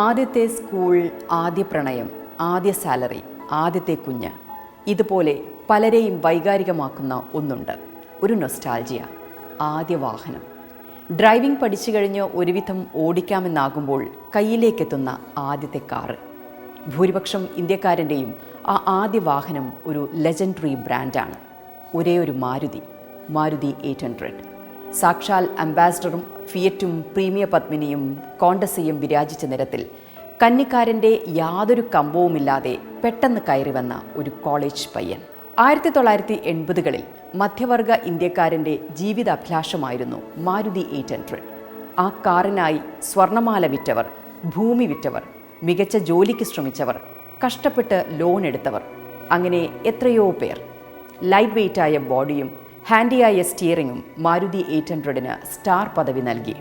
ആദ്യത്തെ സ്കൂൾ, ആദ്യ പ്രണയം, ആദ്യ സാലറി, ആദ്യത്തെ കുഞ്ഞ്, ഇതുപോലെ പലരെയും വൈകാരികമാക്കുന്ന ഒന്നുണ്ട്, ഒരു നൊസ്റ്റാൾജിയ. ആദ്യ വാഹനം. ഡ്രൈവിംഗ് പഠിച്ചു കഴിഞ്ഞ് ഒരുവിധം ഓടിക്കാമെന്നാകുമ്പോൾ കയ്യിലേക്കെത്തുന്ന ആദ്യത്തെ കാറ്. ഭൂരിപക്ഷം ഇന്ത്യക്കാരൻ്റെയും ആ ആദ്യ വാഹനം ഒരു ലെജൻഡറി ബ്രാൻഡാണ്. ഒരേ ഒരു മാരുതി 800. സാക്ഷാൽ അംബാസഡറും ഫിയറ്റും പ്രീമിയർ പത്മിനിയും കോണ്ടസയും വിരാജിച്ച നിരത്തിൽ കന്നിക്കാരൻ്റെ യാതൊരു കമ്പവുമില്ലാതെ പെട്ടെന്ന് കയറി വന്ന ഒരു കോളേജ് പയ്യൻ. 1980കളിൽ മധ്യവർഗ ഇന്ത്യക്കാരൻ്റെ ജീവിതാഭിലാഷമായിരുന്നു മാരുതി 800. ആ കാറിനായി സ്വർണമാല വിറ്റവർ, ഭൂമി വിറ്റവർ, മികച്ച ജോലിക്ക് ശ്രമിച്ചവർ, കഷ്ടപ്പെട്ട് ലോൺ എടുത്തവർ, അങ്ങനെ എത്രയോ പേർ. ലൈറ്റ് വെയ്റ്റായ ബോഡിയും ഹാൻഡിയായ സ്റ്റിയറിംഗും മാരുതി 800-ന് സ്റ്റാർ പദവി നൽകി.